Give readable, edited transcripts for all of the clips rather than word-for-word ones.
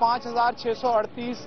5638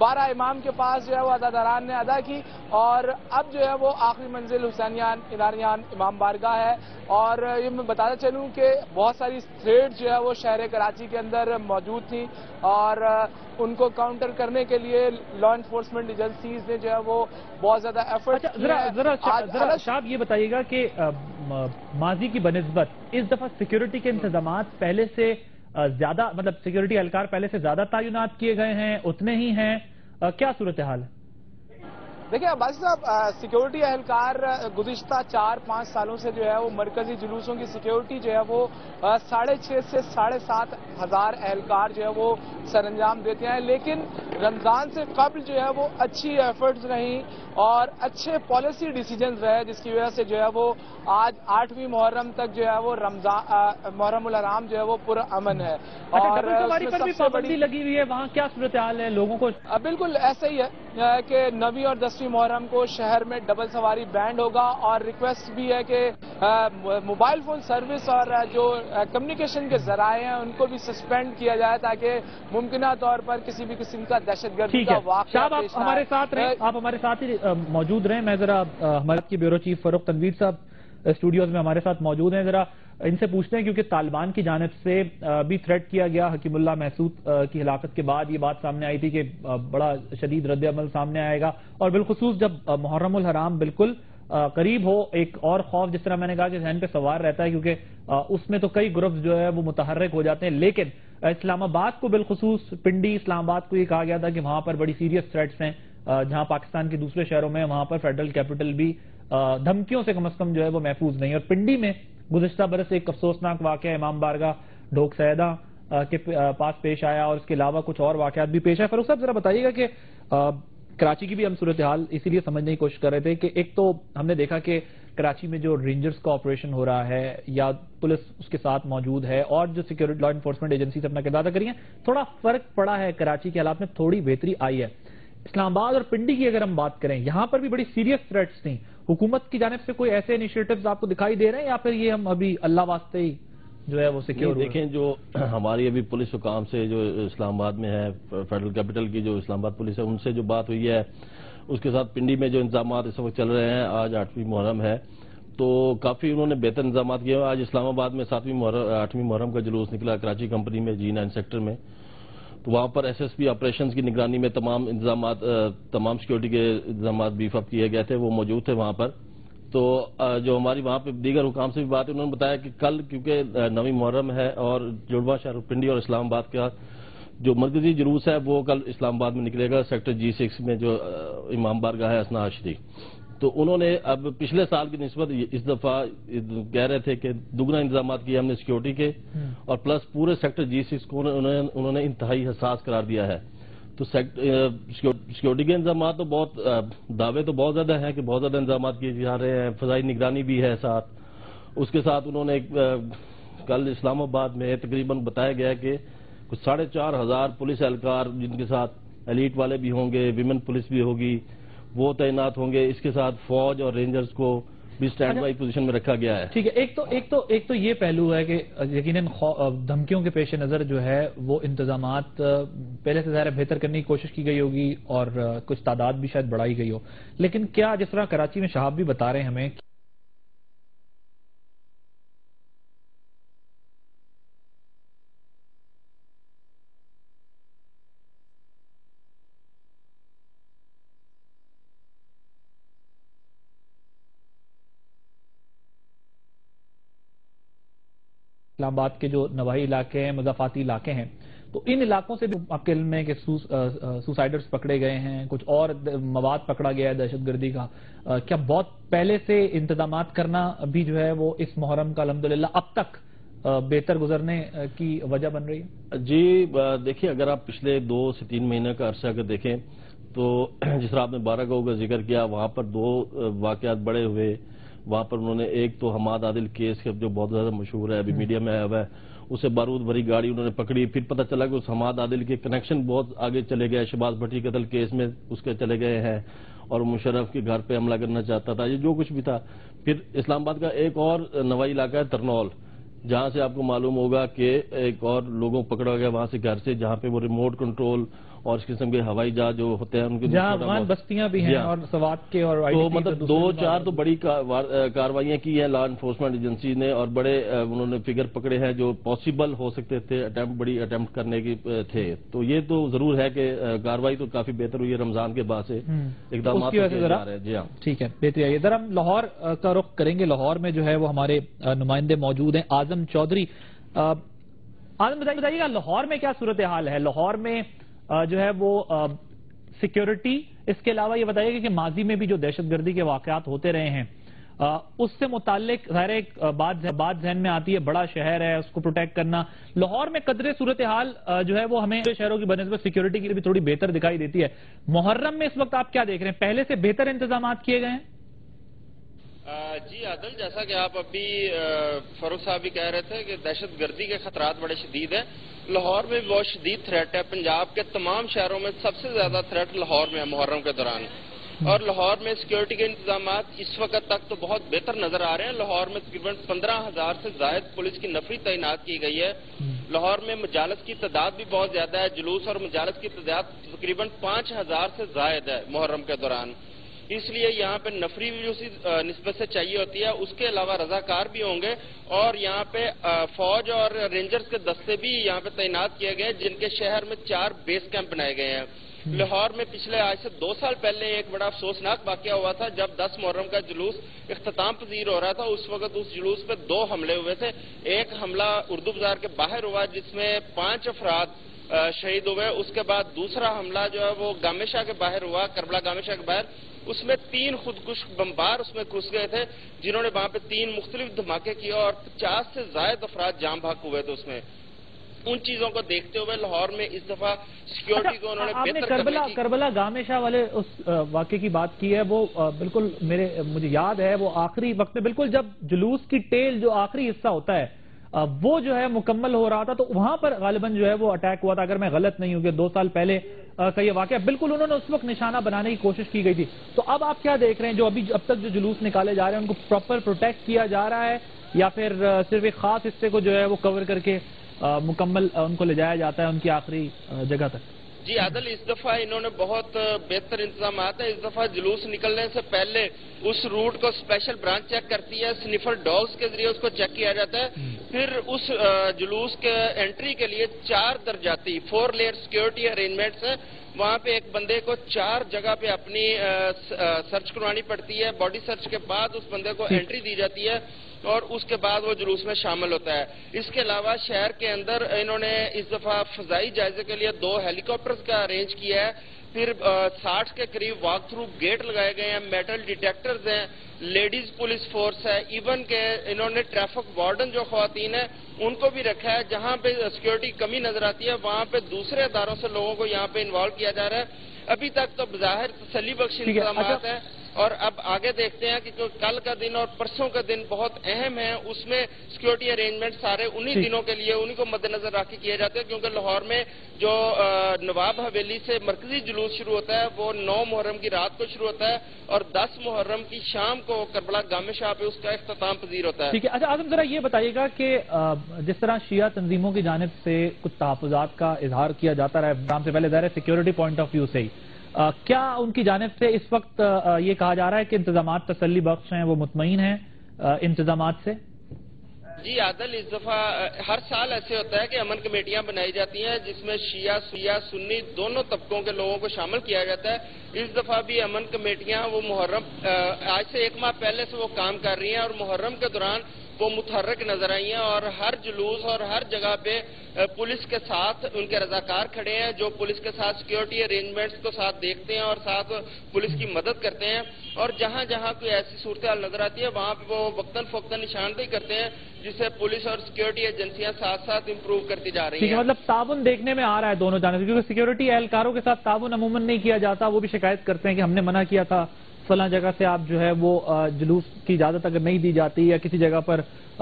12 امام کے پاس جو ہے وہ عزاداران نے ادا کی اور اب جو ہے وہ آخری منزل حسینیان اداریان امام بارگاہ ہے. اور یہ میں بتاتا چلوں کہ بہت ساری تھریڈ جو ہے وہ شہر کراچی کے اندر موجود تھیں اور ان کو کاؤنٹر کرنے کے لیے لا انفورسمنٹ ایجنسیز نے جو ہے وہ بہت زیادہ ایفرٹ ذرا شاہب یہ بتائیے گا کہ ماضی کی بنسبت اس دفعہ سیکیورٹی کے انتظامات پہلے سے زیادہ، مطلب سیکیورٹی اہلکار پہلے سے زیادہ تعینات کیے گئے ہیں، اتنے ہی ہیں، کیا صورتحال ہے؟ دیکھیں عباسی صاحب، سیکیورٹی اہلکار گزشتہ 4-5 سالوں سے جو ہے وہ مرکزی جلوسوں کی سیکیورٹی جو ہے وہ 6,500 سے 7,500 ہزار اہلکار جو ہے وہ سر انجام دیتے ہیں. لیکن رمضان سے قبل جو ہے وہ اچھی ایفرٹس رہیں اور اچھے پالیسی ڈیسیجنز رہے، جس کی وجہ سے جو ہے وہ آج 8ویں محرم تک جو ہے وہ محرم الحرام جو ہے وہ پرامن ہے. اور ڈبل سواری پر بھی پابندی لگی ہوئی ہے، وہاں کیا صورتحال ہے لوگوں کو؟ بالکل ایسا ہی ہے کہ 9ویں اور 10ویں محرم کو شہر میں ڈبل سواری بینڈ ہوگا اور ریکویسٹ بھی ہے کہ موبائل فون سروس اور جو کمیونیکیشن کے ذرائع ہیں ان کو بھی سسپینڈ کیا جائے تاکہ ممکنہ طور پر کسی بھی قسم کا دہشت گردی کا واقعہ پیش نہ آئے. آپ ہمارے ساتھ ہی موجود رہیں. میں ذرا ہمارے کی بیورو چیف فاروق تنویر صاحب اسٹوڈیوز میں ہمارے ساتھ موجود ہیں، ذرا ان سے پوچھتے ہیں کیونکہ طالبان کی جانب سے بھی تھریٹ کیا گیا. حکیم اللہ محسود کی ہلاکت کے بعد یہ بات سامنے آئی تھی کہ بڑا شدید رد عمل سامنے آئے گا، اور بالخصوص جب محرم الحرام بالکل قریب ہو ایک اور خوف جس طرح میں نے کہا کہ ذہن پہ سوار رہتا ہے، کیونکہ اس میں تو کئی گروپس جو ہے وہ متحرک ہو جاتے ہیں. لیکن اسلام آباد کو بالخصوص پنڈی اسلام آباد کو یہ کہا گیا تھا کہ وہاں پر بڑی سیریس تھریٹس ہیں، جہاں پاکستان کے دوسرے شہروں میں وہاں پر فیڈرل کیپٹل بھی دھمکیوں سے کم از کم جو ہے وہ محفوظ نہیں. اور پنڈی میں گزشتہ برس ایک افسوسناک واقعہ امام بارگاہ ڈھوک سیدہ کے پاس پیش آیا اور اس کے علاوہ کچھ اور واقعات بھی پیش آئے. فاروق صاحب ذرا بتائیے گا کہ کراچی کی بھی ہم صورتحال اسی لیے سمجھنے کی کوشش کر رہے تھے کہ ایک تو ہم نے دیکھا کہ کراچی میں جو رینجرز کا آپریشن ہو رہا ہے یا پولیس اس کے ساتھ موجود ہے اور جو سیکیورٹی لا انفورسمنٹ ایجنسیز اپنا کردار ادا کر رہی ہیں، تھوڑا فرق پڑا ہے. کراچی کے حالات میں تھوڑی بہتری آئی ہے. اسلام آباد اور پنڈی کی اگر ہم بات کریں، یہاں پر بھی بڑی سیریس تھریٹس تھیں. حکومت کی جانب سے کوئی ایسے انیشیٹوز آپ کو دکھائی دے رہے ہیں یا پھر یہ ہم ابھی اللہ واسطے ہی جو ہے وہ سیکیور؟ دیکھیں جو ہماری ابھی پولیس حکام سے جو اسلام آباد میں ہے، فیڈرل کیپٹل کی جو اسلام آباد پولیس ہے، ان سے جو بات ہوئی ہے، اس کے ساتھ پنڈی میں جو انتظامات اس وقت چل رہے ہیں، آج 8ویں محرم ہے تو کافی انہوں نے بہتر انتظامات کیے ہیں. آج اسلام آباد میں 8ویں محرم کا جلوس نکلا کراچی کمپنی میں G9 سیکٹر میں، تو وہاں پر SSP آپریشنز کی نگرانی میں تمام سیکیورٹی کے انتظامات بیف اپ کیے گئے تھے، وہ موجود تھے وہاں پر. تو جو ہماری وہاں پہ دیگر حکام سے بھی بات ہے، انہوں نے بتایا کہ کل کیونکہ 9ویں محرم ہے اور جڑواں شہر پنڈی اور اسلام آباد کا جو مرکزی جلوس ہے وہ کل اسلام آباد میں نکلے گا سیکٹر G6 میں جو امام بارگاہ ہے اسنا عاشری. تو انہوں نے اب پچھلے سال کی نسبت اس دفعہ کہہ رہے تھے کہ دگنا انتظامات کیے ہم نے سیکیورٹی کے، اور پلس پورے سیکٹر G6 کو انہوں نے انتہائی حساس قرار دیا ہے. تو سیکیورٹی کے انتظامات تو بہت دعوے تو بہت زیادہ ہیں کہ بہت زیادہ انتظامات کیے جا رہے ہیں، فضائی نگرانی بھی ہے ساتھ. اس کے ساتھ انہوں نے کل اسلام آباد میں تقریباً بتایا گیا کہ کچھ 4,500 پولیس اہلکار جن کے ساتھ ایلیٹ والے بھی ہوں گے، ویمن پولیس بھی ہوگی، وہ تعینات ہوں گے. اس کے ساتھ فوج اور رینجرز کو بھی سٹینڈ بائی پوزیشن میں رکھا گیا ہے. ٹھیک ہے. ایک تو یہ پہلو ہے کہ یقیناً دھمکیوں کے پیش نظر جو ہے وہ انتظامات پہلے سے ظاہر بہتر کرنے کی کوشش کی گئی ہوگی اور کچھ تعداد بھی شاید بڑھائی گئی ہو. لیکن کیا جس طرح کراچی میں شہاب بھی بتا رہے ہیں ہمیں اسلام آباد کے جو نواحی علاقے ہیں، مضافاتی علاقے ہیں، تو ان علاقوں سے بھی آپ کے علم میں کہ سوسائڈرز پکڑے گئے ہیں، کچھ اور مواد پکڑا گیا ہے دہشت گردی کا، کیا بہت پہلے سے انتظامات کرنا بھی جو ہے وہ اس محرم کا الحمدللہ اب تک بہتر گزرنے کی وجہ بن رہی ہے؟ جی دیکھیں، اگر آپ پچھلے 2 سے 3 مہینے کا عرصہ اگر دیکھیں تو جس طرح آپ نے بارگاہ کا ذکر کیا، وہاں پر 2 واقعات بڑے ہوئے. وہاں پر انہوں نے ایک تو حماد عادل کیس جو بہت زیادہ مشہور ہے، ابھی میڈیا میں آیا ہوا ہے، اسے بارود بھری گاڑی انہوں نے پکڑی. پھر پتہ چلا کہ اس حماد عادل کے کنیکشن بہت آگے چلے گئے، شہباز بھٹی قتل کیس میں اس کے چلے گئے ہیں اور مشرف کے گھر پہ حملہ کرنا چاہتا تھا، یہ جو کچھ بھی تھا. پھر اسلام آباد کا ایک اور نوائی علاقہ ہے ترنول، جہاں سے آپ کو معلوم ہوگا کہ ایک اور لوگوں پکڑا گیا وہاں سے گھر سے، جہاں پہ وہ ریموٹ کنٹرول اور اس قسم کے ہوائی جہاز جو ہوتے ہیں ان کے جہاں افغان بستیاں بھی ہیں اور سوات کے اور تو مطلب 2-4 تو بڑی کاروائیاں کی ہیں لا انفورسمنٹ ایجنسی نے، اور بڑے انہوں نے فگر پکڑے ہیں جو پاسبل ہو سکتے تھے، بڑی اٹیمپٹ کرنے کی تھے. تو یہ تو ضرور ہے کہ کاروائی تو کافی بہتر ہوئی ہے رمضان کے بعد سے، اقدامات کیے جا رہے ہیں. جی ہاں ٹھیک ہے، بہتر ہے. ادھر ہم لاہور کا رخ کریں گے. لاہور میں جو ہے وہ ہمارے نمائندے موجود ہیں. اعظم چودھری، اعظم بتائیے گا لاہور میں کیا صورتحال ہے؟ لاہور میں جو ہے وہ سیکیورٹی، اس کے علاوہ یہ بتائیے کہ ماضی میں بھی جو دہشت گردی کے واقعات ہوتے رہے ہیں اس سے متعلق ظاہر ایک بات ذہن میں آتی ہے، بڑا شہر ہے، اس کو پروٹیکٹ کرنا. لاہور میں قدرے صورتحال جو ہے وہ ہمیں شہروں کی بنسبت سیکیورٹی کے لیے بھی تھوڑی بہتر دکھائی دیتی ہے. محرم میں اس وقت آپ کیا دیکھ رہے ہیں؟ پہلے سے بہتر انتظامات کیے گئے ہیں؟ جی عادل، جیسا کہ آپ ابھی فاروق صاحب بھی کہہ رہے تھے کہ دہشت گردی کے خطرات بڑے شدید ہیں. لاہور میں بھی بہت شدید تھریٹ ہے. پنجاب کے تمام شہروں میں سب سے زیادہ تھریٹ لاہور میں ہے محرم کے دوران. اور لاہور میں سیکیورٹی کے انتظامات اس وقت تک تو بہت بہتر نظر آ رہے ہیں. لاہور میں تقریباً 15,000 سے زائد پولیس کی نفری تعینات کی گئی ہے. لاہور میں مجالس کی تعداد بھی بہت زیادہ ہے. جلوس اور مجالس کی تعداد تقریباً 5,000 سے زائد ہے محرم کے دوران. اس لیے یہاں پہ نفری بھی اسی نسبت سے چاہیے ہوتی ہے. اس کے علاوہ رضاکار بھی ہوں گے اور یہاں پہ فوج اور رینجرز کے دستے بھی یہاں پہ تعینات کیے گئے، جن کے شہر میں 4 بیس کیمپ بنائے گئے ہیں. لاہور میں پچھلے آج سے 2 سال پہلے ایک بڑا افسوسناک واقعہ ہوا تھا جب 10 محرم کا جلوس اختتام پذیر ہو رہا تھا. اس وقت اس جلوس پہ 2 حملے ہوئے تھے. ایک حملہ اردو بازار کے باہر ہوا جس میں 5 افراد شہید ہوئے. اس کے بعد دوسرا حملہ جو ہے وہ گامے شاہ کے باہر ہوا، کربلا گامے شاہ کے باہر. اس میں 3 خودکش بمبار اس میں گھس گئے تھے جنہوں نے وہاں پہ 3 مختلف دھماکے کیے اور 50 سے زائد افراد جام بحق ہوئے تھے اس میں. ان چیزوں کو دیکھتے ہوئے لاہور میں اس دفعہ سیکیورٹی کو انہوں نے بہتر کرنے کی. کربلا گامے شاہ والے اس واقعے کی بات کی ہے، وہ بالکل مجھے یاد ہے، وہ آخری وقت میں بالکل جب جلوس کی ٹیل جو آخری حصہ ہوتا ہے وہ جو ہے مکمل ہو رہا تھا تو وہاں پر غالباً جو ہے وہ اٹیک ہوا تھا. اگر میں غلط نہیں ہوں کہ 2 سال پہلے کا یہ واقعہ بالکل انہوں نے اس وقت نشانہ بنانے کی کوشش کی گئی تھی. تو اب آپ کیا دیکھ رہے ہیں جو اب تک جو جلوس نکالے جا رہے ہیں ان کو پراپر پروٹیکٹ کیا جا رہا ہے یا پھر صرف ایک خاص حصے کو جو ہے وہ کور کر کے مکمل ان کو لے جایا جاتا ہے ان کی آخری جگہ تک؟ جی عادل، اس دفعہ انہوں نے بہت بہتر انتظامات ہیں. اس دفعہ جلوس نکلنے سے پہلے اس روٹ کو اسپیشل برانچ چیک کرتی ہے، سنیفر ڈاگز کے ذریعے اس کو چیک کیا جاتا ہے. پھر اس جلوس کے انٹری کے لیے 4 درجاتی 4 لیئر سیکیورٹی ارینجمنٹس ہیں. وہاں پہ ایک بندے کو 4 جگہ پہ اپنی سرچ کروانی پڑتی ہے. باڈی سرچ کے بعد اس بندے کو انٹری دی جاتی ہے اور اس کے بعد وہ جلوس میں شامل ہوتا ہے. اس کے علاوہ شہر کے اندر انہوں نے اس دفعہ فضائی جائزے کے لیے 2 ہیلی کاپٹرز کا ارینج کیا ہے. پھر 60 کے قریب واک تھرو گیٹ لگائے گئے ہیں، میٹل ڈیٹیکٹرز ہیں، لیڈیز پولیس فورس ہے. ایون کہ انہوں نے ٹریفک وارڈن جو خواتین ہیں ان کو بھی رکھا ہے. جہاں پہ سیکیورٹی کمی نظر آتی ہے وہاں پہ دوسرے اداروں سے لوگوں کو یہاں پہ انوالو کیا جا رہا ہے. ابھی تک تو بظاہر تسلی بخش انتظامات ہیں اور اب آگے دیکھتے ہیں کہ کل کا دن اور پرسوں کا دن بہت اہم ہے. اس میں سیکیورٹی ارینجمنٹ سارے انہی دنوں کے لیے انہی کو مد نظر رکھ کے کیے جاتے ہیں کیونکہ لاہور میں جو نواب حویلی سے مرکزی جلوس شروع ہوتا ہے وہ 9 محرم کی رات کو شروع ہوتا ہے اور 10 محرم کی شام کو کربلا گامے شاہ پہ اس کا اختتام پذیر ہوتا ہے. ٹھیک ہے. اچھا اعظم ذرا یہ بتائیے گا کہ جس طرح شیعہ تنظیموں کی جانب سے کچھ تحفظات کا اظہار کیا جاتا رہا ہے سے پہلے ظاہر سیکیورٹی پوائنٹ آف ویو سے ہی، کیا ان کی جانب سے اس وقت یہ کہا جا رہا ہے کہ انتظامات تسلی بخش ہیں، وہ مطمئن ہیں انتظامات سے؟ جی عادل، اس دفعہ ہر سال ایسے ہوتا ہے کہ امن کمیٹیاں بنائی جاتی ہیں جس میں شیعہ سنی دونوں طبقوں کے لوگوں کو شامل کیا جاتا ہے. اس دفعہ بھی امن کمیٹیاں وہ محرم آج سے 1 ماہ پہلے سے وہ کام کر رہی ہیں اور محرم کے دوران وہ متحرک نظر آئی ہیں اور ہر جلوس اور ہر جگہ پہ پولیس کے ساتھ ان کے رضاکار کھڑے ہیں جو پولیس کے ساتھ سیکیورٹی ارینجمنٹس کو ساتھ دیکھتے ہیں اور ساتھ پولیس کی مدد کرتے ہیں. اور جہاں جہاں کوئی ایسی صورتحال نظر آتی ہے وہاں پہ وہ وقتاً فوقتاً نشاندہی کرتے ہیں جسے پولیس اور سیکیورٹی ایجنسیاں ساتھ ساتھ امپروو کرتی جا رہی ہیں. مطلب تعاون دیکھنے میں آ رہا ہے دونوں جانب سے، کیونکہ سیکیورٹی اہلکاروں کے ساتھ تعاون عموماً نہیں کیا جاتا. وہ بھی شکایت کرتے ہیں کہ ہم نے منع کیا تھا فلاں جگہ سے آپ جو ہے وہ جلوس کی اجازت اگر نہیں دی جاتی یا کسی جگہ پر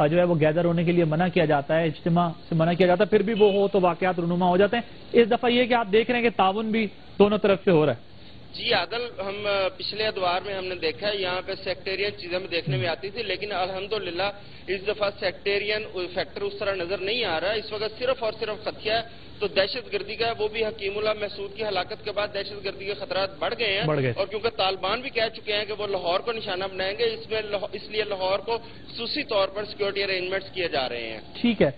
جو ہے وہ گیدر ہونے کے لیے منع کیا جاتا ہے، اجتماع سے منع کیا جاتا ہے، پھر بھی وہ ہو تو واقعات رونما ہو جاتے ہیں. اس دفعہ یہ کہ آپ دیکھ رہے ہیں کہ تعاون بھی دونوں طرف سے ہو رہا ہے. جی عادل، ہم پچھلے ادوار میں ہم نے دیکھا ہے یہاں پہ سیکٹیرین چیزیں ہمیں دیکھنے میں آتی تھی، لیکن الحمدللہ اس دفعہ سیکٹیرین فیکٹر اس طرح نظر نہیں آ رہا ہے. اس وقت صرف اور صرف خدشہ ہے تو دہشت گردی کا ہے، وہ بھی حکیم اللہ محسود کی ہلاکت کے بعد دہشت گردی کے خطرات بڑھ گئے ہیں. اور کیونکہ طالبان بھی کہہ چکے ہیں کہ وہ لاہور کو نشانہ بنائیں گے، اس لیے لاہور کو خصوصی طور پر سیکورٹی ارینجمنٹس کیے جا رہے ہیں. ٹھیک ہے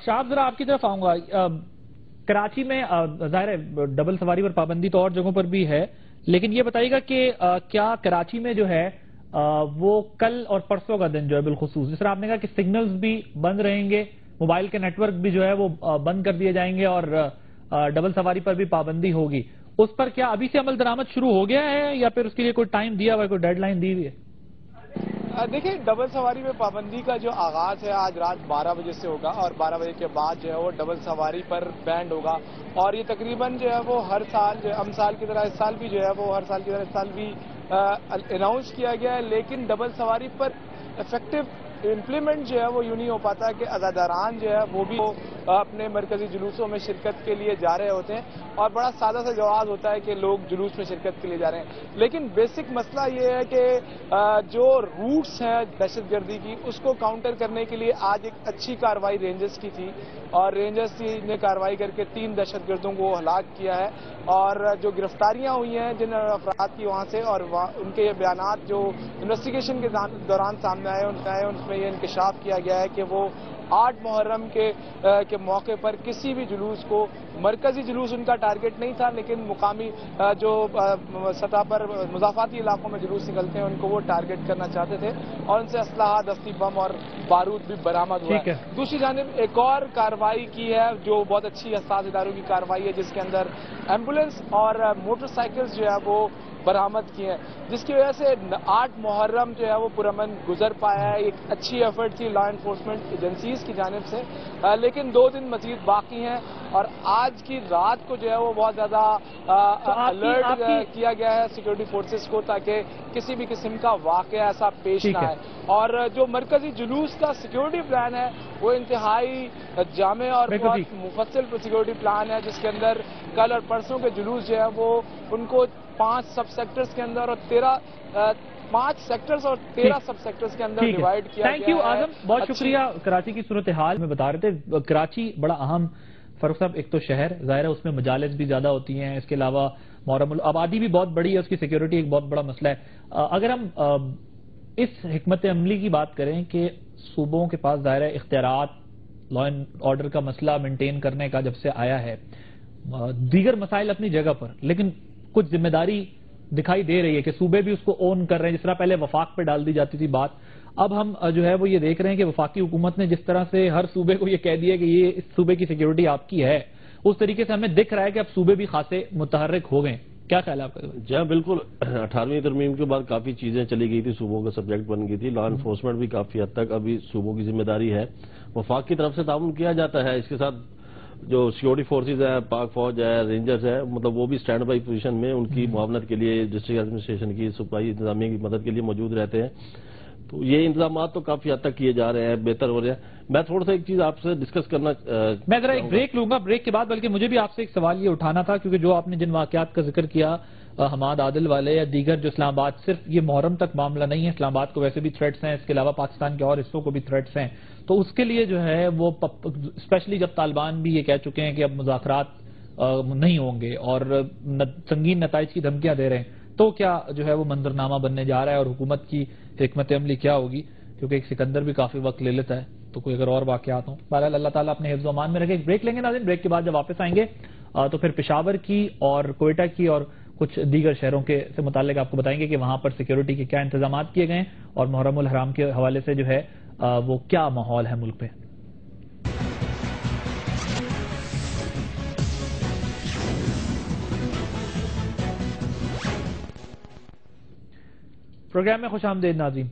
شہاب، ذرا آپ کی طرف آؤں گا. کراچی میں ظاہر ہے ڈبل سواری پر پابندی تو اور جگہوں پر بھی ہے، لیکن یہ بتائیے گا کہ کیا کراچی میں جو ہے وہ کل اور پرسوں کا دن جو ہے بالخصوص، جس طرح آپ نے کہا کہ سگنلز بھی بند رہیں گے، موبائل کے نیٹ ورک بھی جو ہے وہ بند کر دیے جائیں گے اور ڈبل سواری پر بھی پابندی ہوگی، اس پر کیا ابھی سے عمل درآمد شروع ہو گیا ہے یا پھر اس کے لیے کوئی ٹائم دیا ہوا ہے، کوئی ڈیڈ لائن دی ہوئی ہے؟ دیکھیں، ڈبل سواری میں پابندی کا جو آغاز ہے آج رات 12 بجے سے ہوگا اور 12 بجے کے بعد جو ہے وہ ڈبل سواری پر بینڈ ہوگا. اور یہ تقریباً جو ہے وہ ہر سال جو ہم سال کی طرح اس سال بھی جو ہے وہ ہر سال کی طرح اس سال بھی اناؤنس کیا گیا ہے. لیکن ڈبل سواری پر افیکٹو امپلیمنٹ جو ہے وہ یوں نہیں ہو پاتا کہ عزاداران جو ہے وہ بھی اپنے مرکزی جلوسوں میں شرکت کے لیے جا رہے ہوتے ہیں اور بڑا سادہ سا جواز ہوتا ہے کہ لوگ جلوس میں شرکت کے لیے جا رہے ہیں. لیکن بیسک مسئلہ یہ ہے کہ جو روٹس ہیں دہشت گردی کی اس کو کاؤنٹر کرنے کے لیے آج ایک اچھی کارروائی رینجرز کی تھی اور رینجرز نے کارروائی کر کے 3 دہشت گردوں کو ہلاک کیا ہے. اور جو گرفتاریاں ہوئی ہیں جن افراد کی وہاں سے اور ان کے یہ بیانات جو انویسٹیگیشن کے دوران سامنے آئے ان میں یہ انکشاف کیا گیا ہے کہ وہ 8 محرم کے موقع پر کسی بھی جلوس کو، مرکزی جلوس ان کا ٹارگٹ نہیں تھا لیکن مقامی جو سطح پر مضافاتی علاقوں میں جلوس نکلتے ہیں ان کو وہ ٹارگٹ کرنا چاہتے تھے اور ان سے اسلحہ، دستی بم اور بارود بھی برآمد ہوا ہے. دوسری جانب ایک اور کارروائی کی ہے جو بہت اچھی حساس اداروں کی کارروائی ہے جس کے اندر ایمبولینس اور موٹر سائیکلز جو ہے وہ برآمد کی ہیں، جس کی وجہ سے 8 محرم جو ہے وہ پرامن گزر پایا ہے. ایک اچھی ایفرٹ تھی لا انفورسمنٹ ایجنسیز کی جانب سے، لیکن 2 دن مزید باقی ہیں اور آج کی رات کو جو ہے وہ بہت زیادہ الرٹ کیا گیا ہے سیکورٹی فورسز کو تاکہ کسی بھی قسم کا واقعہ ایسا پیش نہ آئے. اور جو مرکزی جلوس کا سیکورٹی پلان ہے وہ انتہائی جامع اور بہت مفصل سیکورٹی پلان ہے جس کے اندر کل اور پرسوں کے جلوس جو ہے وہ ان کو 5 سب سیکٹرز کے اندر اور 5 سیکٹرز اور 13 سب سیکٹرز کے اندر ڈیوائیڈ کیا گیا ہے. تھینک یو اعظم، بہت شکریہ. کراچی کی صورتحال میں بتا رہے تھے، کراچی بڑا اہم فاروق صاحب ایک تو شہر ظاہر ہے، اس میں مجالس بھی زیادہ ہوتی ہیں، اس کے علاوہ محرم آبادی بھی بہت بڑی ہے، اس کی سیکیورٹی ایک بہت بڑا مسئلہ ہے. اگر ہم اس حکمت عملی کی بات کریں کہ صوبوں کے پاس ظاہر ہے اختیارات، لا اینڈ آرڈر کا مسئلہ مینٹین کرنے کا جب سے آیا ہے، دیگر مسائل اپنی جگہ پر، لیکن کچھ ذمہ داری دکھائی دے رہی ہے کہ صوبے بھی اس کو اون کر رہے ہیں. جس طرح پہلے وفاق پہ ڈال دی جاتی تھی بات، اب ہم جو ہے وہ یہ دیکھ رہے ہیں کہ وفاقی حکومت نے جس طرح سے ہر صوبے کو یہ کہہ دیا کہ یہ اس صوبے کی سیکیورٹی آپ کی ہے، اس طریقے سے ہمیں دکھ رہا ہے کہ اب صوبے بھی خاصے متحرک ہو گئے. کیا خیال ہے آپ کا؟ جی ہاں بالکل، 18ویں ترمیم کے بعد کافی چیزیں چلی گئی تھی، صوبوں کا سبجیکٹ بن گئی تھی. لا انفورسمنٹ بھی کافی حد تک ابھی صوبوں کی ذمہ داری ہے. وفاق کی طرف سے تعاون کیا جاتا ہے، اس کے ساتھ جو سیکورٹی فورسز ہیں، پاک فوج ہے، رینجرز ہے، مطلب وہ بھی سٹینڈ بائی پوزیشن میں ان کی معاونت کے لیے ڈسٹرکٹ ایڈمنسٹریشن کی صوبائی انتظامیہ کی مدد کے لیے موجود رہتے ہیں. تو یہ انتظامات تو کافی حد تک کیے جا رہے ہیں، بہتر ہو رہے ہیں. میں تھوڑا سا ایک چیز آپ سے ڈسکس کرنا، میں ذرا ایک بریک لوں گا، بریک کے بعد بلکہ مجھے بھی آپ سے ایک سوال یہ اٹھانا تھا کیونکہ جو آپ نے جن واقعات کا ذکر کیا حماد عادل والے یا دیگر، جو اسلام آباد صرف یہ محرم تک معاملہ نہیں ہے، اسلام آباد کو ویسے بھی تھریٹس ہیں، اس کے علاوہ پاکستان کے اور حصوں کو بھی تھریٹس ہیں. تو اس کے لیے جو ہے وہ اسپیشلی جب طالبان بھی یہ کہہ چکے ہیں کہ اب مذاکرات نہیں ہوں گے اور سنگین نتائج کی دھمکیاں دے رہے ہیں، تو کیا جو ہے وہ منظرنامہ بننے جا رہا ہے اور حکومت کی حکمت عملی کیا ہوگی؟ کیونکہ ایک سکندر بھی کافی وقت لے لیتا ہے، تو کوئی اگر اور واقعات ہوں. بہرحال اللہ تعالیٰ اپنے حفظ و امان میں رکھے. ایک بریک لیں گے ناظرین، بریک کے بعد جب واپس آئیں گے تو پھر پشاور کی اور کوئٹہ کی اور کچھ دیگر شہروں کے سے متعلق آپ کو بتائیں گے کہ وہاں پر سیکیورٹی کے کیا انتظامات کیے گئے اور محرم الحرام کے حوالے سے جو ہے وہ کیا ماحول ہے ملک پہ. پروگرام میں خوش آمدید ناظرین.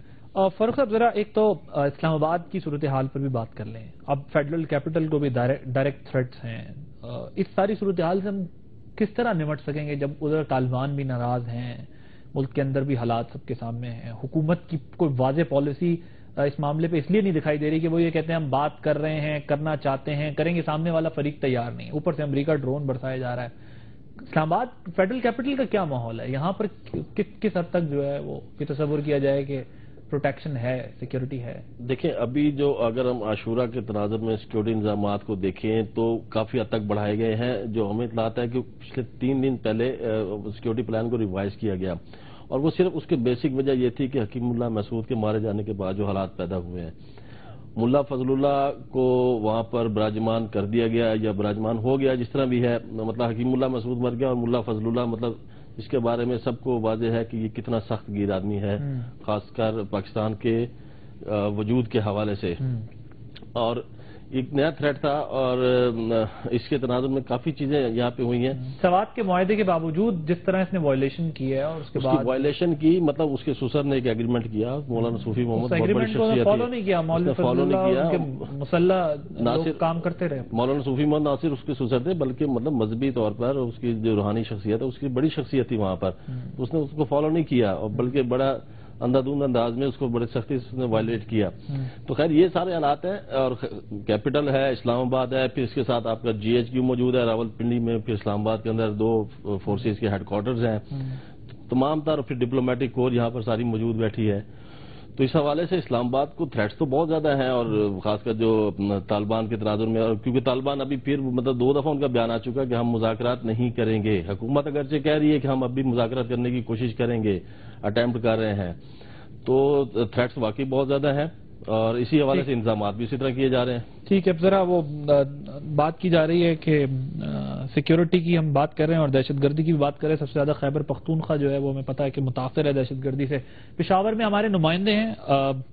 فاروق صاحب ذرا ایک تو اسلام آباد کی صورتحال پر بھی بات کر لیں. اب فیڈرل کیپٹل کو بھی ڈائریکٹ تھریٹس ہیں. اس ساری صورتحال سے ہم کس طرح نمٹ سکیں گے جب ادھر طالبان بھی ناراض ہیں، ملک کے اندر بھی حالات سب کے سامنے ہیں، حکومت کی کوئی واضح پالیسی اس معاملے پہ اس لیے نہیں دکھائی دے رہی کہ وہ یہ کہتے ہیں ہم بات کر رہے ہیں، کرنا چاہتے ہیں، کریں گے، سامنے والا فریق تیار نہیں، اوپر سے امریکہ ڈرون برسایا جا رہا ہے. اسلام آباد فیڈرل کیپٹل کا کیا ماحول ہے یہاں پر؟ کس حد تک جو ہے وہ یہ تصور کیا جائے کہ پروٹیکشن ہے، سیکیورٹی ہے؟ دیکھیں ابھی جو اگر ہم عاشورہ کے تناظر میں سیکیورٹی انتظامات کو دیکھیں تو کافی حد تک بڑھائے گئے ہیں. جو ہمیں اطلاع ہے کہ پچھلے 3 دن پہلے سیکیورٹی پلان کو ریوائز کیا گیا، اور وہ صرف اس کی بیسک وجہ یہ تھی کہ حکیم اللہ محسود کے مارے جانے کے بعد جو حالات پیدا ہوئے ہیں، ملا فضل اللہ کو وہاں پر براجمان کر دیا گیا یا براجمان ہو گیا، جس طرح بھی ہے. مطلب حکیم اللہ محسود مر گیا اور ملا فضل اللہ، مطلب اس کے بارے میں سب کو واضح ہے کہ یہ کتنا سخت گیر آدمی ہے، خاص کر پاکستان کے وجود کے حوالے سے. اور ایک نیا تھریٹ تھا، اور اس کے تناظر میں کافی چیزیں یہاں پہ ہوئی ہیں. سوات کے معاہدے کے باوجود جس طرح اس نے وائلیشن کی ہے، اور اس کے بعد وائلیشن کی، مطلب اس کے سسر نے ایک ایگریمنٹ کیا، مولانا صوفی محمد بہت بڑی شخصیت فالو نہیں کیا، فالو نہیں کیا، مسلح ناصر کام کرتے رہے. مولانا صوفی محمد ناصر اس کے سسر تھے، بلکہ مطلب مذہبی طور پر اس کی جو روحانی شخصیت ہے، اس کی بڑی شخصیت تھی وہاں پر. اس نے اس کو فالو نہیں کیا، اور بلکہ بڑا اندھادھند انداز میں اس کو بڑے سختی سے وائلیٹ کیا. تو خیر یہ سارے حالات ہیں، اور کیپٹل ہے اسلام آباد ہے، پھر اس کے ساتھ آپ کا GHQ موجود ہے راول پنڈی میں، پھر اسلام آباد کے اندر 2 فورسز کے ہیڈ کوارٹرز ہیں، تمام تر، پھر ڈپلومیٹک کور یہاں پر ساری موجود بیٹھی ہے. تو اس حوالے سے اسلام آباد کو تھریٹس تو بہت زیادہ ہیں، اور خاص کر جو طالبان کے تناظر میں، اور کیونکہ طالبان ابھی پھر مطلب 2 دفعہ ان کا بیان آ چکا کہ ہم مذاکرات نہیں کریں گے. حکومت اگرچہ کہہ رہی ہے کہ ہم اب بھی مذاکرات کرنے کی کوشش کریں گے، اٹیمپٹ کر رہے ہیں. تو تھریٹس واقعی بہت زیادہ ہیں، اور اسی حوالے سے انتظامات بھی اسی طرح کیے جا رہے ہیں. ٹھیک ہے، ذرا وہ بات کی جا رہی ہے کہ سیکیورٹی کی ہم بات کر رہے ہیں اور دہشت گردی کی بھی بات کر رہے ہیں. سب سے زیادہ خیبر پختونخوا جو ہے وہ ہمیں پتا ہے کہ متاثر ہے دہشت گردی سے. پشاور میں ہمارے نمائندے ہیں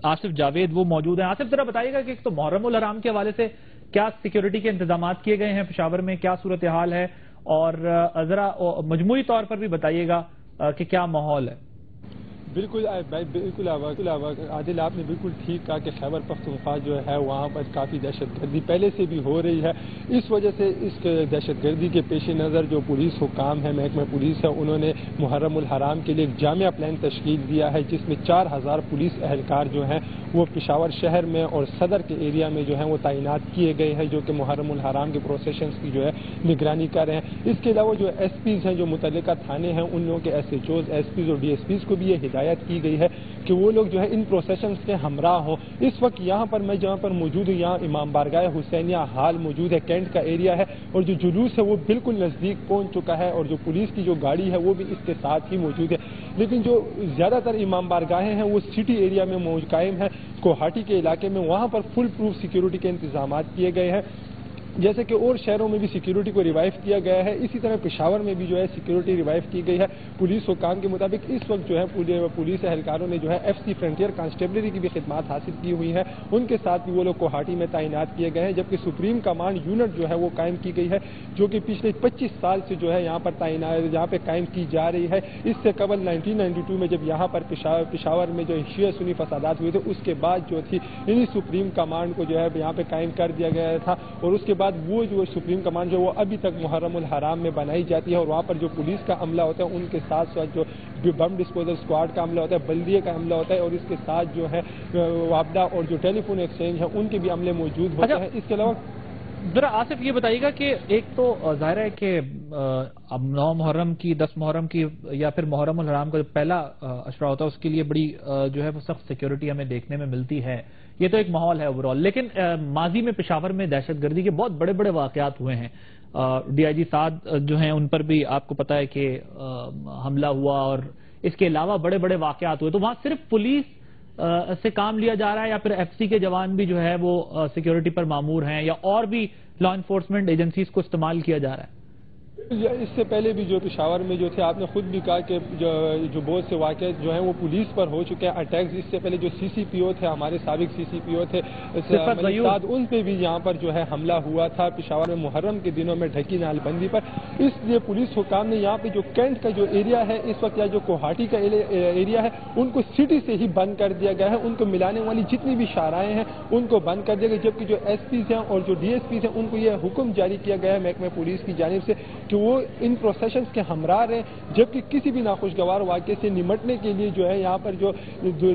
آصف جاوید، وہ موجود ہیں. آصف ذرا بتائیے گا کہ ایک تو محرم الحرام کے حوالے سے کیا سیکیورٹی کے انتظامات کیے گئے ہیں پشاور میں، کیا صورتحال ہے، اور ذرا مجموعی طور پر بھی بتائیے گا کہ کیا ماحول ہے. بالکل عادل، آپ نے بالکل ٹھیک کہا کہ خیبر پختونخوا جو ہے وہاں پر کافی دہشت گردی پہلے سے بھی ہو رہی ہے. اس وجہ سے اس دہشت گردی کے پیش نظر جو پولیس حکام ہے، محکمہ پولیس ہے، انہوں نے محرم الحرام کے لیے ایک جامع پلان تشکیل دیا ہے، جس میں 4000 پولیس اہلکار جو ہیں وہ پشاور شہر میں اور صدر کے ایریا میں جو ہیں وہ تعینات کیے گئے ہیں، جو کہ محرم الحرام کے پروسیشنز کی جو ہے نگرانی کر رہے ہیں. اس کے علاوہ جو SPs ہیں، جو متعلقہ تھانے ہیں، ان لوگوں کے SHOs، SPs اور DSPs کو بھی یہ ہدایت کی گئی ہے کہ وہ لوگ جو ہے ان پروسیشنز کے ہمراہ ہوں. اس وقت یہاں پر میں جہاں پر موجود ہوں، یہاں امام بارگاہ حسینیہ ہال موجود ہے، کینٹ کا ایریا ہے، اور جو جلوس ہے وہ بالکل نزدیک پہنچ چکا ہے، اور جو پولیس کی جو گاڑی ہے وہ بھی اس کے ساتھ ہی موجود ہے. لیکن جو زیادہ تر امام بارگاہیں ہیں وہ سٹی ایریا میں قائم ہے، کوہاٹی کے علاقے میں. وہاں پر فل پروف سیکیورٹی کے انتظامات کیے گئے ہیں، جیسے کہ اور شہروں میں بھی سیکیورٹی کو ریوائیو کیا گیا ہے. اسی طرح پشاور میں بھی جو ہے سیکیورٹی ریوائیو کی گئی ہے. پولیس حکام کے مطابق اس وقت جو ہے پولیس اہلکاروں نے جو ہے FC فرنٹیئر کانسٹیبلری کی بھی خدمات حاصل کی ہوئی ہیں، ان کے ساتھ بھی وہ لوگ کوہاٹی میں تعینات کیے گئے ہیں. جبکہ سپریم کمانڈ یونٹ جو ہے وہ قائم کی گئی ہے، جو کہ پچھلے 25 سال سے جو ہے یہاں پر یہاں پہ قائم کی جا رہی ہے. اس سے قبل 1992 میں جب یہاں پر پشاور میں جو شیعہ سنی فسادات ہوئے تھے، اس کے بعد جو تھی انہی سپریم کمانڈ کو جو ہے یہاں پہ قائم کر دیا گیا تھا. اور اس کے بعد وہ جو سپریم کمانڈ جو وہ ابھی تک محرم الحرام میں بنائی جاتی ہے، اور وہاں پر جو پولیس کا عملہ ہوتا ہے ان کے ساتھ ساتھ جو بم ڈسپوزل اسکواڈ کا عملہ ہوتا ہے، بلدیے کا عملہ ہوتا ہے، اور اس کے ساتھ جو ہے وابدہ اور جو ٹیلی فون ایکسچینج ہے ان کے بھی عملے موجود ہوتے ہیں. اس کے علاوہ ذرا آصف یہ بتائیے گا کہ ایک تو ظاہر ہے کہ اب 9 محرم کی 10 محرم کی یا پھر محرم الحرام کا جو پہلا اشرا ہوتا ہے اس کے لیے بڑی جو ہے وہ سخت سیکیورٹی ہمیں دیکھنے میں ملتی ہے. یہ تو ایک ماحول ہے اوور آل، لیکن ماضی میں پشاور میں دہشت گردی کے بہت بڑے بڑے واقعات ہوئے ہیں. DIG سعد جو ہیں ان پر بھی آپ کو پتا ہے کہ حملہ ہوا، اور اس کے علاوہ بڑے بڑے واقعات ہوئے. تو وہاں صرف پولیس سے کام لیا جا رہا ہے یا پھر FC کے جوان بھی جو ہے وہ سیکیورٹی پر مامور ہیں، یا اور بھی لا انفورسمنٹ ایجنسیز کو استعمال کیا جا رہا ہے؟ اس سے پہلے بھی جو پشاور میں جو تھے، آپ نے خود بھی کہا کہ جو بہت سے واقعات جو ہیں وہ پولیس پر ہو چکے ہیں اٹیکس. اس سے پہلے جو CCPO تھے، ہمارے سابق CCPO تھے ان پہ بھی یہاں پر جو ہے حملہ ہوا تھا پشاور میں محرم کے دنوں میں ڈھکی نال بندی پر. اس لیے پولیس حکام نے یہاں پہ جو کینٹ کا جو ایریا ہے اس وقت، یا جو کوہاٹی کا ایریا ہے، ان کو سٹی سے ہی بند کر دیا گیا ہے. ان کو ملانے والی جتنی بھی شاہراہیں ہیں ان کو بند کر دیا گیا، جبکہ جو SPs ہیں اور جو DSPs ہیں ان کو یہ حکم جاری کیا گیا ہے محکمہ پولیس کی جانب سے کہ کہ وہ ان پروسیشنز کے ہمراہ رہیں، جبکہ کسی بھی ناخوشگوار واقعے سے نمٹنے کے لیے جو ہے یہاں پر جو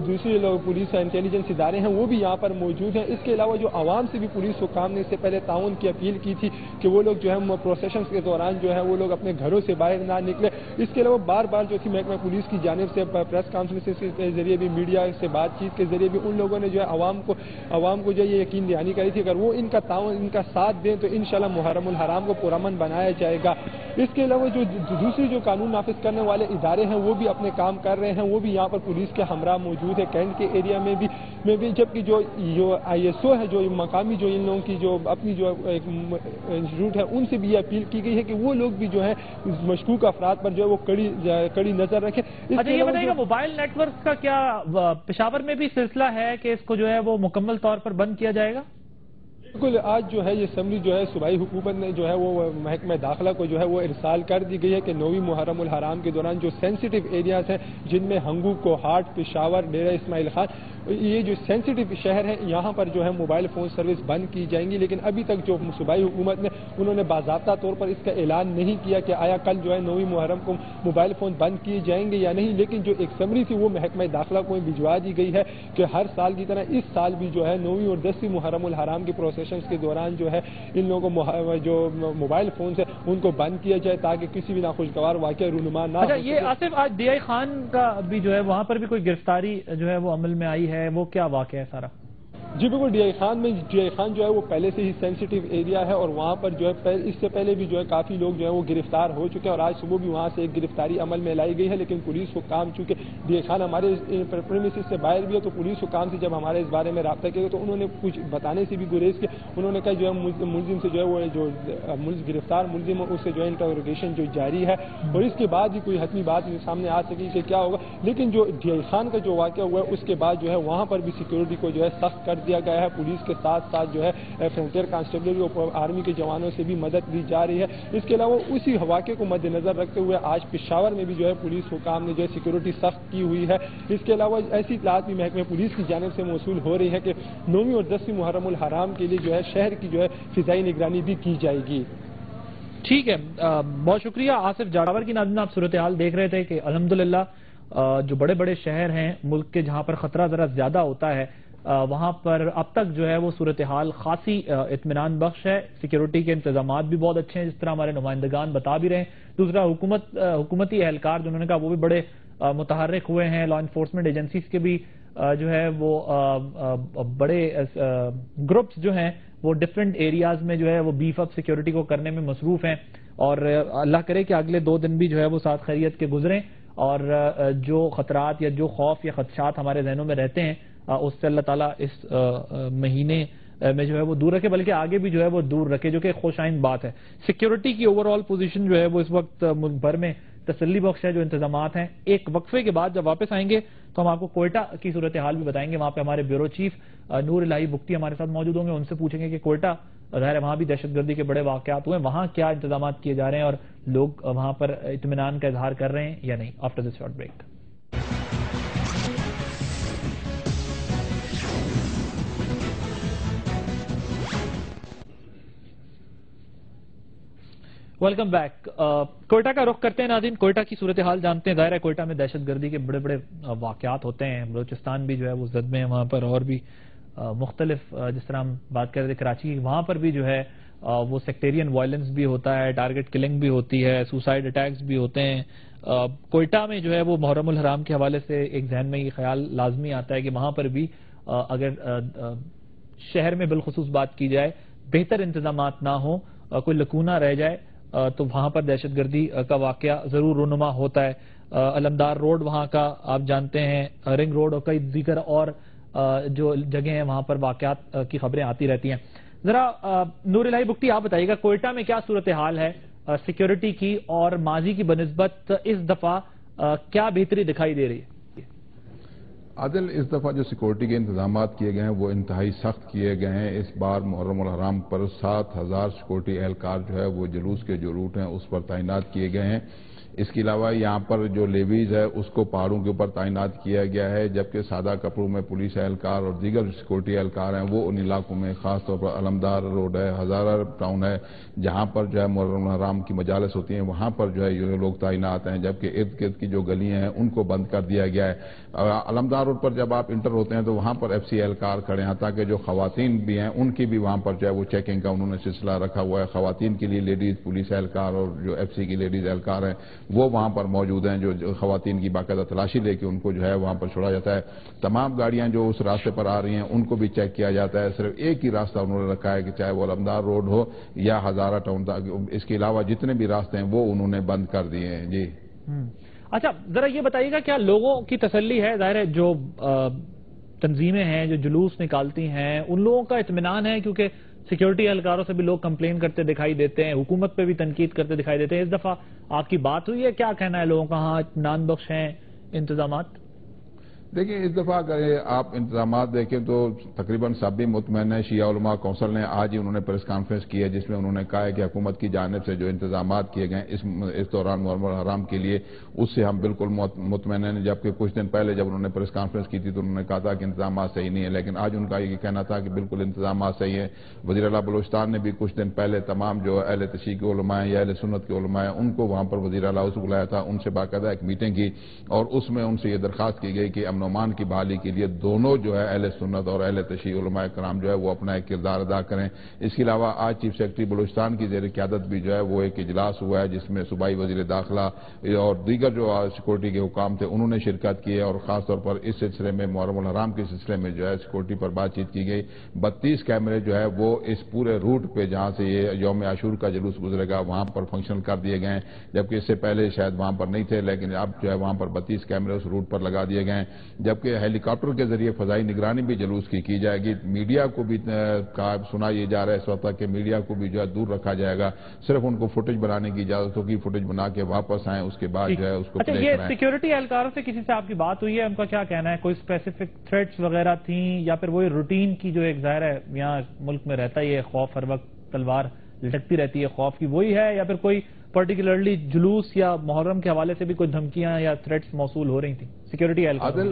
دوسری لوگ پولیس اور انٹیلیجنس ادارے ہیں وہ بھی یہاں پر موجود ہیں۔ اس کے علاوہ جو عوام سے بھی پولیس حکام نے اس سے پہلے تعاون کی اپیل کی تھی کہ وہ لوگ جو ہے پروسیشنز کے دوران جو ہے وہ لوگ اپنے گھروں سے باہر نہ نکلے۔ اس کے علاوہ بار بار جو تھی محکمہ پولیس کی جانب سے پریس کانفرنس کے ذریعے بھی، میڈیا سے بات چیت کے ذریعے بھی ان لوگوں نے جو ہے عوام کو جو یہ یقین دہانی کری تھی اگر وہ ان کا تعاون، ان کا ساتھ دیں تو انشاءاللہ محرم الحرام کو پرامن بنایا جائے گا۔ اس کے علاوہ جو دوسری جو قانون نافذ کرنے والے ادارے ہیں وہ بھی اپنے کام کر رہے ہیں، وہ بھی یہاں پر پولیس کے ہمراہ موجود ہے کینٹ کے ایریا میں بھی، جبکہ جو ISO ہے، جو مقامی جو ان لوگوں کی جو اپنی جو ایک انسٹیٹیوٹ ہے ان سے بھی یہ اپیل کی گئی ہے کہ وہ لوگ بھی جو ہے مشکوک افراد پر جو ہے وہ کڑی نظر رکھیں۔ اچھا یہ بتائیے گا موبائل نیٹ ورک کا کیا پشاور میں بھی سلسلہ ہے کہ اس کو جو ہے وہ مکمل طور پر بند کیا جائے گا؟ بالکل، آج جو ہے یہ اسمبلی جو ہے صوبائی حکومت نے جو ہے وہ محکمہ داخلہ کو جو ہے وہ ارسال کر دی گئی ہے کہ 9ویں محرم الحرام کے دوران جو سینسیٹیو ایریاز ہیں جن میں ہنگو، کوہاٹ، پشاور، ڈیرہ اسماعیل خان، یہ جو سینسیٹیو شہر ہیں یہاں پر جو ہے موبائل فون سروس بند کی جائیں گی، لیکن ابھی تک جو صوبائی حکومت نے انہوں نے باضابطہ طور پر اس کا اعلان نہیں کیا کہ آیا کل جو ہے 9ویں محرم کو موبائل فون بند کیے جائیں گے یا نہیں، لیکن جو ایک سمری تھی وہ محکمہ داخلہ کو بھجوا دی گئی ہے کہ ہر سال کی طرح اس سال بھی جو ہے 9ویں اور 10ویں محرم الحرام کے پروسیشنز کے دوران جو ہے ان لوگوں کو جو موبائل فونز ہیں ان کو بند کیا جائے تاکہ کسی بھی ناخوشگوار واقعہ رونما نہ ہو۔ اچھا یہ آصف، آج DI خان کا بھی جو ہے وہاں پر بھی کوئی گرفتاری جو ہے وہ عمل میں آئی ہے، وہ کیا واقعہ ہے سارا؟ جی بالکل، DI خان جو ہے وہ پہلے سے ہی سینسیٹیو ایریا ہے اور وہاں پر جو ہے اس سے پہلے بھی جو ہے کافی لوگ جو ہے وہ گرفتار ہو چکے ہیں اور آج صبح بھی وہاں سے ایک گرفتاری عمل میں لائی گئی ہے، لیکن پولیس حکام چونکہ DI خان ہمارے پریمیسز سے باہر بھی ہے تو پولیس حکام سے جب ہمارے اس بارے میں رابطہ کیا تو انہوں نے کچھ بتانے سے بھی گریز کیا۔ انہوں نے کہا جو ہے ملزم سے جو ہے وہ جو گرفتار ملزم ہے اس سے جو ہے انٹروگیشن جو جاری ہے اور اس کے بعد بھی کوئی حتمی بات سامنے آ سکی کہ کیا ہوگا، لیکن جو DI خان کا جو واقعہ ہوا ہے اس کے بعد جو ہے وہاں پر بھی سیکورٹی کو جو ہے سخت کر دیا گیا ہے، پولیس کے ساتھ ساتھ جو ہے فرنٹیئر کانسٹیبل اور آرمی کے جوانوں سے بھی مدد دی جا رہی ہے۔ اس کے علاوہ اسی واقعے کو مد نظر رکھتے ہوئے آج پشاور میں بھی جو ہے پولیس حکام نے جو ہے سیکورٹی سخت کی ہوئی ہے۔ اس کے علاوہ ایسی اطلاعات بھی محکمہ پولیس کی جانب سے موصول ہو رہی ہے کہ 9ویں اور 10ویں محرم الحرام کے لیے جو ہے شہر کی جو ہے فضائی نگرانی بھی کی جائے گی۔ ٹھیک ہے، بہت شکریہ آصف جاڑاور کی۔ ناظرین آپ صورتحال دیکھ رہے تھے کہ الحمدللہ جو بڑے بڑے شہر ہیں ملک کے جہاں پر خطرہ ذرا زیادہ ہوتا ہے وہاں پر اب تک جو ہے وہ صورتحال خاصی اطمینان بخش ہے، سیکیورٹی کے انتظامات بھی بہت اچھے ہیں جس طرح ہمارے نمائندگان بتا بھی رہے ہیں۔ دوسرا حکومتی اہلکار جنہوں نے کہا وہ بھی بڑے متحرک ہوئے ہیں، لا انفورسمنٹ ایجنسیز کے بھی جو ہے وہ بڑے گروپس جو ہیں وہ ڈفرینٹ ایریاز میں جو ہے وہ بیف اپ سیکیورٹی کو کرنے میں مصروف ہیں اور اللہ کرے کہ اگلے 2 دن بھی جو ہے وہ ساتھ خیریت کے گزریں اور جو خطرات یا جو خوف یا خدشات ہمارے ذہنوں میں رہتے ہیں اس سے اللہ تعالیٰ اس مہینے میں جو ہے وہ دور رکھے، بلکہ آگے بھی جو ہے وہ دور رکھے، جو کہ خوش آئند بات ہے۔ سیکیورٹی کی اوور آل پوزیشن جو ہے وہ اس وقت ملک بھر میں تسلی بخش ہے، جو انتظامات ہیں۔ ایک وقفے کے بعد جب واپس آئیں گے تو ہم آپ کو کوئٹہ کی صورتحال بھی بتائیں گے، وہاں پہ ہمارے بیورو چیف نور الہی بگٹی ہمارے ساتھ موجود ہوں گے، ان سے پوچھیں گے کہ کوئٹہ ظاہر ہے وہاں بھی دہشت گردی کے بڑے واقعات ہوئے ہیں، وہاں کیا انتظامات کیے جا رہے ہیں اور لوگ وہاں پر اطمینان کا اظہار کر رہے ہیں یا نہیں۔ After this short break welcome back. Quetta کا رخ کرتے ہیں ناظرین، کوئٹہ کی صورتحال جانتے ہیں۔ ظاہر ہے کوئٹہ میں دہشت گردی کے بڑے بڑے واقعات ہوتے ہیں، بلوچستان بھی جو ہے وہ زد میں ہے وہاں پر، اور بھی مختلف جس طرح ہم بات کر رہے تھے کراچی، وہاں پر بھی جو ہے وہ سیکٹیرین وائلنس بھی ہوتا ہے، ٹارگٹ کلنگ بھی ہوتی ہے، سوسائڈ اٹیکس بھی ہوتے ہیں۔ کوئٹہ میں جو ہے وہ محرم الحرام کے حوالے سے ایک ذہن میں یہ خیال لازمی آتا ہے کہ وہاں پر بھی اگر شہر میں بالخصوص بات کی جائے بہتر انتظامات نہ ہوں، کوئی لکونہ رہ جائے تو وہاں پر دہشت گردی کا واقعہ ضرور رونما ہوتا ہے۔ علمدار روڈ وہاں کا آپ جانتے ہیں، رنگ روڈ اور کئی دیگر اور جو جگہیں ہیں وہاں پر واقعات کی خبریں آتی رہتی ہیں۔ ذرا نور الہی بگٹی آپ بتائیے گا کوئٹہ میں کیا صورتحال ہے سیکیورٹی کی اور ماضی کی بنسبت اس دفعہ کیا بہتری دکھائی دے رہی ہے؟ عادل، اس دفعہ جو سیکورٹی کے انتظامات کیے گئے ہیں وہ انتہائی سخت کیے گئے ہیں۔ اس بار محرم الحرام پر 7000 سیکورٹی اہلکار جو ہے وہ جلوس کے جو روٹ ہیں اس پر تعینات کیے گئے ہیں۔ اس کے علاوہ یہاں پر جو لیویز ہے اس کو پہاڑوں کے اوپر تعینات کیا گیا ہے، جبکہ سادہ کپڑوں میں پولیس اہلکار اور دیگر سیکورٹی اہلکار ہیں وہ ان علاقوں میں، خاص طور پر علمدار روڈ ہے، ہزارہ ٹاؤن ہے، جہاں پر جو ہے محرم الحرام کی مجالس ہوتی ہیں وہاں پر جو ہے یہ لوگ تعینات ہیں، جبکہ ارد گرد کی جو گلیاں ہیں ان کو بند کر دیا گیا ہے۔ علمدار روڈ پر جب آپ انٹر ہوتے ہیں تو وہاں پر FCA اہلکار کھڑے ہیں، تاکہ جو خواتین بھی ہیں ان کی بھی وہاں پر جو ہے وہ چیکنگ کا انہوں نے سلسلہ رکھا ہوا ہے۔ خواتین کے لیے لیڈیز پولیس اہلکار اور جو FC کی لیڈیز اہلکار ہیں وہ وہاں پر موجود ہیں، جو خواتین کی باقاعدہ تلاشی لے کے ان کو جو ہے وہاں پر چھوڑا جاتا ہے۔ تمام گاڑیاں جو اس راستے پر آ رہی ہیں ان کو بھی چیک کیا جاتا ہے۔ صرف ایک ہی راستہ انہوں نے رکھا ہے کہ چاہے وہ علمدار روڈ ہو یا ہزارہ ٹاؤن، اس کے علاوہ جتنے بھی راستے ہیں وہ انہوں نے بند کر دیے ہیں۔ جی اچھا، ذرا یہ بتائیے گا، کیا لوگوں کی تسلی ہے؟ ظاہر ہے جو تنظیمیں ہیں جو جلوس نکالتی ہیں ان لوگوں کا اطمینان ہے، کیونکہ سیکیورٹی اہلکاروں سے بھی لوگ کمپلین کرتے دکھائی دیتے ہیں، حکومت پہ بھی تنقید کرتے دکھائی دیتے ہیں۔ اس دفعہ آپ کی بات ہوئی ہے، کیا کہنا ہے لوگوں کا؟ ہاں اطمینان بخش ہیں انتظامات؟ دیکھیں، اس دفعہ اگر آپ انتظامات دیکھیں تو تقریباً سب بھی مطمئن ہیں۔ شیعہ علماء کونسل نے آج ہی انہوں نے پریس کانفرنس کی ہے، جس میں انہوں نے کہا ہے کہ حکومت کی جانب سے جو انتظامات کیے گئے اس دوران محرم الحرام کے لیے، اس سے ہم بالکل مطمئن ہیں۔ جبکہ کچھ دن پہلے جب انہوں نے پریس کانفرنس کی تھی تو انہوں نے کہا تھا کہ انتظامات صحیح نہیں ہے، لیکن آج ان کا یہ کہنا تھا کہ بالکل انتظامات صحیح ہیں۔ وزیر اعلیٰ بلوچستان نے بھی کچھ دن پہلے تمام جو اہل تشیع کے علماء ہیں یا اہل سنت کے علماء ہیں ان کو وہاں پر وزیر اعلیٰ سے بلایا تھا، ان سے باقاعدہ ایک میٹنگ کی اور اس میں ان سے یہ درخواست کی گئی کہ امن و امان کی بحالی کے لیے دونوں جو ہے اہل سنت اور اہل تشیع علماء کرام جو ہے وہ اپنا ایک کردار ادا کریں۔ اس کے علاوہ آج چیف سیکرٹری بلوچستان کی زیر قیادت بھی جو ہے وہ ایک اجلاس ہوا ہے، جس میں صوبائی وزیر داخلہ اور دیگر جو سیکورٹی کے حکام تھے انہوں نے شرکت کی ہے، اور خاص طور پر اس سلسلے میں محرم الحرام کے سلسلے میں جو ہے سیکورٹی پر بات چیت کی گئی۔ 32 کیمرے جو ہے وہ اس پورے روٹ پہ جہاں سے یہ یوم عاشور کا جلوس گزرے گا وہاں پر فنکشن کر دیے گئے ہیں، جبکہ اس سے پہلے شاید وہاں پر نہیں تھے، لیکن اب جو ہے وہاں پر 32 کیمرے اس روٹ پر لگا دیے گئے ہیں۔ جبکہ ہیلی کاپٹر کے ذریعے فضائی نگرانی بھی جلوس کی جائے گی۔ میڈیا کو بھی سنا یہ جا رہا ہے اس وقت کہ میڈیا کو بھی جو ہے دور رکھا جائے گا، صرف ان کو فوٹیج بنانے کی اجازت ہوگی، فوٹیج بنا کے واپس آئیں، اس کے بعد جو ہے اس کو اچھا، یہ سیکیورٹی اہلکاروں سے کسی سے آپ کی بات ہوئی ہے؟ ان کا کیا کہنا ہے؟ کوئی اسپیسیفک تھریٹس وغیرہ تھیں یا پھر وہی روٹین کی جو ایک ظاہر ہے یہاں ملک میں رہتا ہی ہے خوف، ہر وقت تلوار لٹکتی رہتی ہے خوف کی، وہی ہے یا پھر کوئی پرٹیکولرلی جلوس یا محرم کے حوالے سے بھی کوئی دھمکیاں یا تھریٹس موصول ہو رہی تھیں سیکیورٹی اہلکاروں؟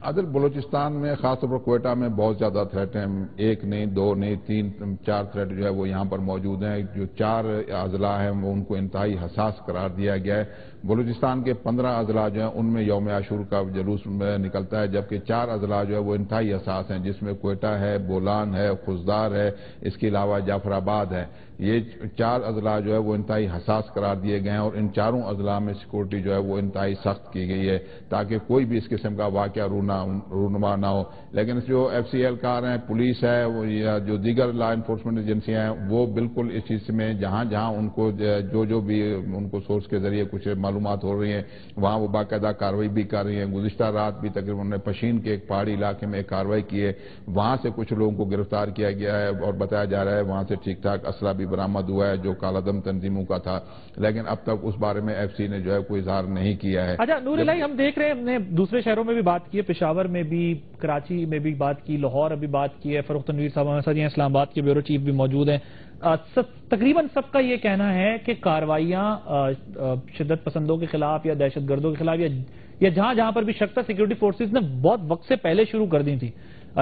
عادل، بلوچستان میں خاص طور پر کوئٹہ میں بہت زیادہ تھریٹ ہیں، ایک نہیں، دو نہیں، 3-4 تھریٹ جو ہے وہ یہاں پر موجود ہیں۔ جو 4 اضلاع ہیں وہ ان کو انتہائی حساس قرار دیا گیا ہے۔ بلوچستان کے 15 اضلاع جو ہیں ان میں یوم عاشور کا جلوس نکلتا ہے، جبکہ 4 اضلاع جو ہے وہ انتہائی حساس ہیں، جس میں کوئٹہ ہے، بولان ہے، خزدار ہے، اس کے علاوہ جعفر آباد ہے۔ یہ 4 اضلاع جو ہے وہ انتہائی حساس قرار دیے گئے ہیں، اور ان چاروں اضلاع میں سیکورٹی جو ہے وہ انتہائی سخت کی گئی ہے تاکہ کوئی بھی اس قسم کا واقعہ رونما نہ ہو۔ لیکن جو FCA اہلکار ہیں، پولیس ہے یا جو دیگر لا انفورسمنٹ ایجنسیاں ہیں، وہ بالکل اس چیز میں جہاں جہاں ان کو جو بھی ان کو سورس کے ذریعے کچھ معلومات ہو رہی ہیں وہاں وہ باقاعدہ کارروائی بھی کر رہی ہیں۔ گزشتہ رات بھی تقریباً پشین کے ایک پہاڑی علاقے میں ایک کارروائی کی ہے، وہاں سے کچھ لوگوں کو گرفتار کیا گیا ہے اور بتایا جا رہا ہے وہاں سے ٹھیک ٹھاک اسلحہ بھی برآمد ہوا ہے جو کالا دم تنظیموں کا تھا، لیکن اب تک اس بارے میں FC نے جو ہے کوئی اظہار نہیں کیا ہے۔ اچھا نور الہی، ہم دیکھ رہے ہیں، ہم نے دوسرے شہروں میں بھی بات کی ہے، پشاور میں بھی، کراچی میں بھی بات کی، لاہور ابھی بات کی ہے، فروخ تنویر صاحب ہمارے ساتھ ہیں، اسلام آباد کے بیورو چیف بھی موجود ہیں۔ تقریباً سب کا یہ کہنا ہے کہ کارروائیاں شدت پسندوں کے خلاف یا دہشت گردوں کے خلاف یا جہاں جہاں پر بھی شک تھا سیکورٹی فورسز نے بہت وقت سے پہلے شروع کر دی تھی،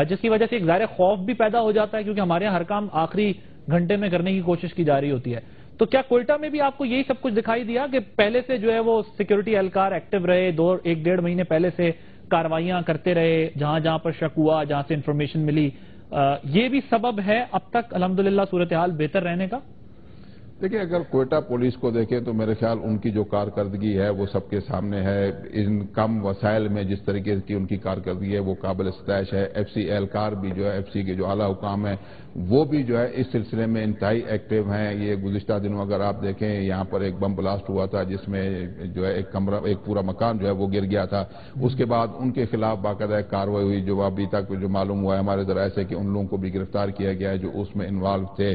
جس کی وجہ سے ایک ظاہر خوف بھی پیدا ہو جاتا ہے کیونکہ ہمارے یہاں ہر کام آخری گھنٹے میں کرنے کی کوشش کی جا رہی ہوتی ہے۔ تو کیا کوئٹہ میں بھی آپ کو یہی سب کچھ دکھائی دیا کہ پہلے سے جو ہے وہ سیکورٹی اہلکار ایکٹیو رہے، 1-1.5 مہینے پہلے سے کارروائیاں کرتے رہے جہاں جہاں پر شک ہوا، جہاں سے انفارمیشن ملی، یہ بھی سبب ہے اب تک الحمدللہ صورتحال بہتر رہنے کا؟ دیکھیں، اگر کوئٹہ پولیس کو دیکھیں تو میرے خیال ان کی جو کارکردگی ہے وہ سب کے سامنے ہے۔ ان کم وسائل میں جس طریقے کی ان کی کارکردگی ہے وہ قابل ستائش ہے۔ FCA اہلکار بھی جو ہے، FCA کے جو اعلیٰ حکام ہیں وہ بھی جو ہے اس سلسلے میں انتہائی ایکٹیو ہیں۔ یہ گزشتہ دنوں اگر آپ دیکھیں یہاں پر ایک بم بلاسٹ ہوا تھا جس میں جو ہے ایک پورا مکان جو ہے وہ گر گیا تھا، اس کے بعد ان کے خلاف باقاعدہ ایک کارروائی ہوئی، جو ابھی تک جو معلوم ہوا ہے ہمارے ذرائع سے کہ ان لوگوں کو بھی گرفتار کیا گیا ہے جو اس میں انوالو تھے۔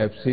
FC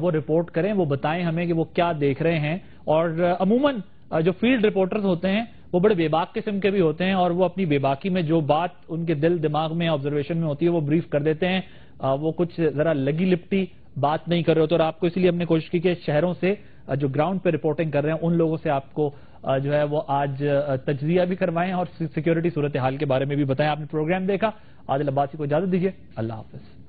وہ رپورٹ کریں, وہ بتائیں ہمیں کہ وہ کیا دیکھ رہے ہیں. اور عموماً جو فیلڈ رپورٹرز ہوتے ہیں وہ بڑے بے باک قسم کے بھی ہوتے ہیں, اور وہ اپنی بے باکی میں جو بات ان کے دل دماغ میں آبزرویشن میں ہوتی ہے وہ بریف کر دیتے ہیں, وہ کچھ ذرا لگی لپٹی بات نہیں کر رہے ہوتے. اور آپ کو اس لیے ہم نے کوشش کی کہ شہروں سے جو گراؤنڈ پہ رپورٹنگ کر رہے ہیں ان لوگوں سے آپ کو جو ہے وہ آج تجزیہ بھی کروائیں اور سیکیورٹی صورتحال کے بارے میں بھی بتائیں. آپ نے پروگرام دیکھا. عادل عباسی کو اجازت دیجیے. اللہ حافظ.